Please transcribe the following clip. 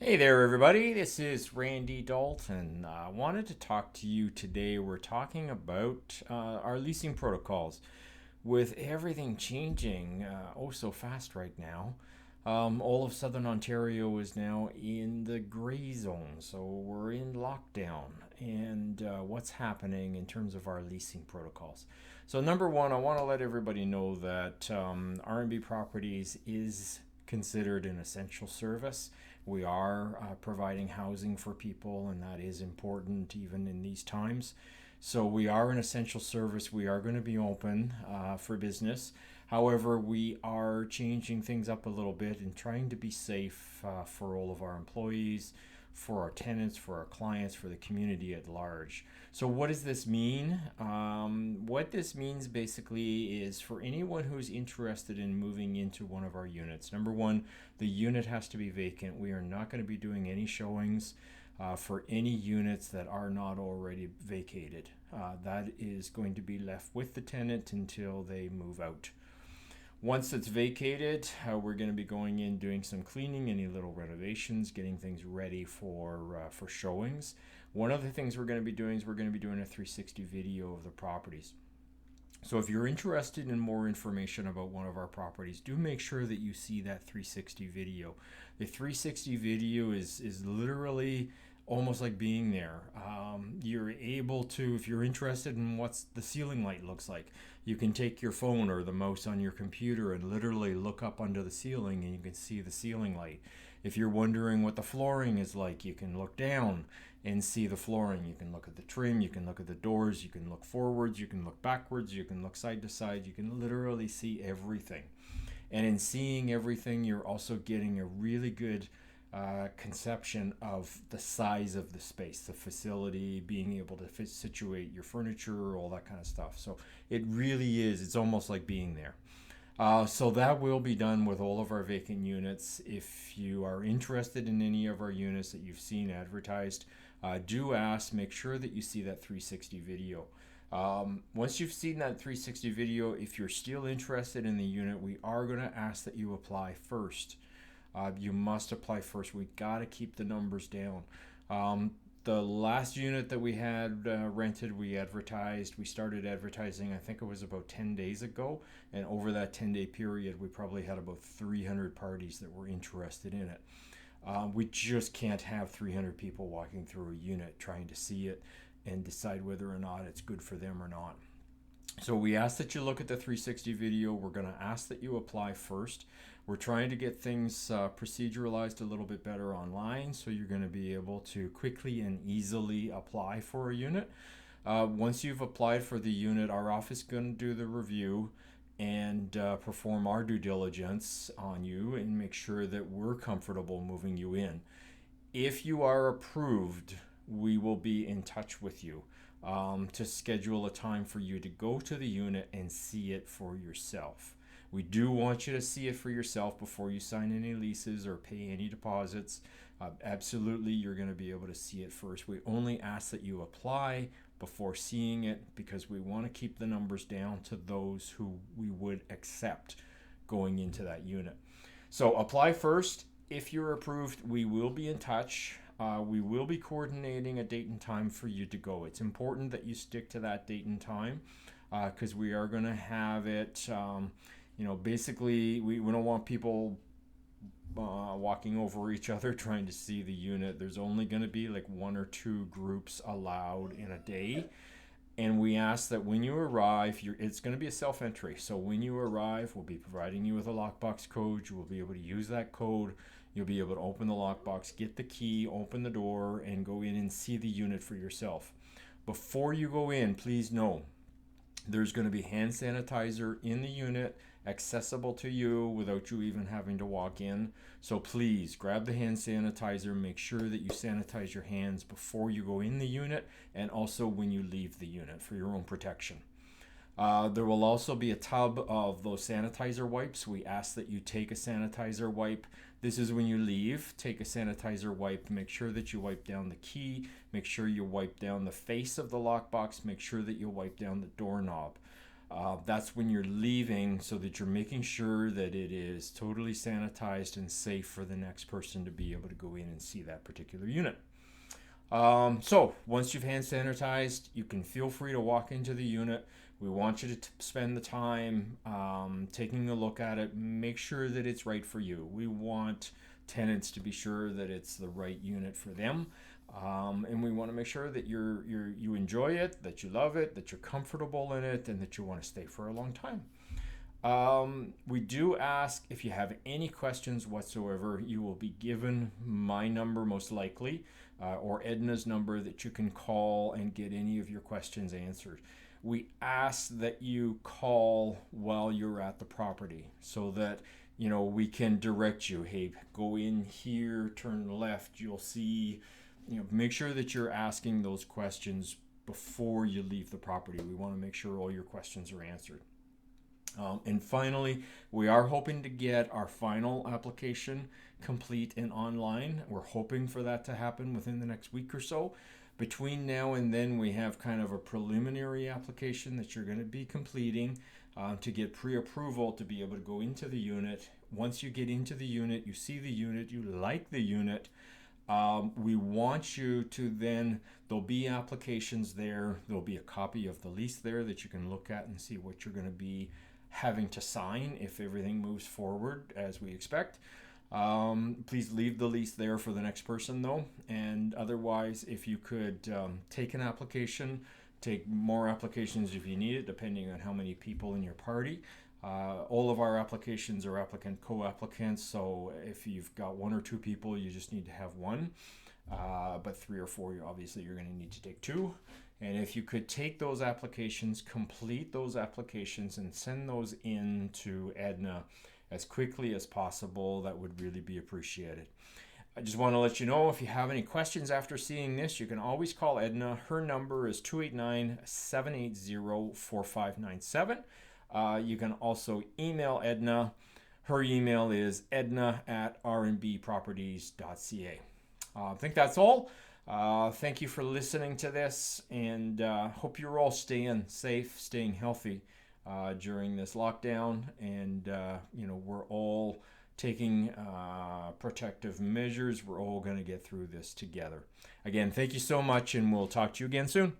Hey there, everybody. This is Randy Dalton. I wanted to talk to you today. We're talking about our leasing protocols. With everything changing oh so fast right now, all of Southern Ontario is now in the gray zone. So we're in lockdown. And what's happening in terms of our leasing protocols? So, number one, I want to let everybody know that R&B Properties is considered an essential service. We are providing housing for people, and that is important even in these times. So we are an essential service. We are going to be open for business. However, we are changing things up a little bit and trying to be safe for all of our employees, for our tenants, for our clients, for the community at large. So, what does this mean? What this means basically is for anyone who's interested in moving into one of our units, number one, the unit has to be vacant. We are not going to be doing any showings for any units that are not already vacated. That is going to be left with the tenant until they move out. Once it's vacated, we're going to be going in, doing some cleaning, any little renovations, getting things ready for showings. One of the things we're going to be doing is we're going to be doing a 360 video of the properties. So if you're interested in more information about one of our properties, do make sure that you see that 360 video. The 360 video is literally almost like being there. You're able to, if you're interested in what the ceiling light looks like, you can take your phone or the mouse on your computer and literally look up under the ceiling and you can see the ceiling light. If you're wondering what the flooring is like, you can look down and see the flooring. You can look at the trim, you can look at the doors, you can look forwards, you can look backwards, you can look side to side, you can literally see everything. And in seeing everything, you're also getting a really good conception of the size of the space, the facility, being able to situate your furniture, all that kind of stuff. So it really is, it's almost like being there. So that will be done with all of our vacant units. If you are interested in any of our units that you've seen advertised, do ask, make sure that you see that 360 video. Once you've seen that 360 video, if you're still interested in the unit, we are going to ask that you apply first. You must apply first. We got to keep the numbers down. The last unit that we had rented, we advertised. We started advertising, I think it was about 10 days ago. And over that 10-day period, we probably had about 300 parties that were interested in it. We just can't have 300 people walking through a unit trying to see it and decide whether or not it's good for them or not. So we ask that you look at the 360 video. We're going to ask that you apply first. We're trying to get things proceduralized a little bit better online, so you're going to be able to quickly and easily apply for a unit. Once you've applied for the unit, our office is going to do the review and perform our due diligence on you and make sure that we're comfortable moving you in. If you are approved, we will be in touch with you to schedule a time for you to go to the unit and see it for yourself. We do want you to see it for yourself before you sign any leases or pay any deposits. Absolutely, you're going to be able to see it first. We only ask that you apply before seeing it because we want to keep the numbers down to those who we would accept going into that unit. So apply first. If you're approved, we will be in touch. We will be coordinating a date and time for you to go. It's important that you stick to that date and time because we are going to have it. Basically, we don't want people walking over each other trying to see the unit. There's only going to be like one or two groups allowed in a day. And we ask that when you arrive, it's going to be a self-entry. So when you arrive, we'll be providing you with a lockbox code. You will be able to use that code. You'll be able to open the lockbox, get the key, open the door, and go in and see the unit for yourself. Before you go in, please know there's going to be hand sanitizer in the unit, accessible to you without you even having to walk in. So please grab the hand sanitizer, make sure that you sanitize your hands before you go in the unit and also when you leave the unit for your own protection. There will also be a tub of those sanitizer wipes. We ask that you take a sanitizer wipe. This is when you leave. Take a sanitizer wipe. Make sure that you wipe down the key. Make sure you wipe down the face of the lockbox. Make sure that you wipe down the doorknob. That's when you're leaving, so that you're making sure that it is totally sanitized and safe for the next person to be able to go in and see that particular unit. So once you've hand sanitized, you can feel free to walk into the unit. We want you to spend the time taking a look at it. Make sure that it's right for you. We want tenants to be sure that it's the right unit for them. And we want to make sure that you enjoy it, that you love it, that you're comfortable in it, and that you want to stay for a long time. We do ask, if you have any questions whatsoever, you will be given my number most likely, or Edna's number, that you can call and get any of your questions answered. We ask that you call while you're at the property, so that we can direct you. Hey, go in here, turn left, you'll see. Make sure that you're asking those questions before you leave the property. We want to make sure all your questions are answered. And finally, we are hoping to get our final application complete and online. We're hoping for that to happen within the next week or so. Between now and then, we have kind of a preliminary application that you're going to be completing to get pre-approval to be able to go into the unit. Once you get into the unit, you see the unit, you like the unit, we want you to then, there'll be applications there, there'll be a copy of the lease there that you can look at and see what you're going to be having to sign if everything moves forward as we expect. Please leave the lease there for the next person though, and otherwise, if you could take an application, take more applications if you need it, depending on how many people in your party. All of our applications are applicant co-applicants, so if you've got 1 or 2 people, you just need to have 1, but 3 or 4, obviously you're going to need to take 2. And if you could take those applications, complete those applications, and send those in to Edna as quickly as possible, that would really be appreciated. I just want to let you know, if you have any questions after seeing this, you can always call Edna. Her number is 289-780-4597. You can also email Edna. Her email is edna@rnbproperties.ca. I think that's all. Thank you for listening to this, and hope you're all staying safe, staying healthy during this lockdown, and we're all taking protective measures. We're all going to get through this together. Again, thank you so much, and we'll talk to you again soon.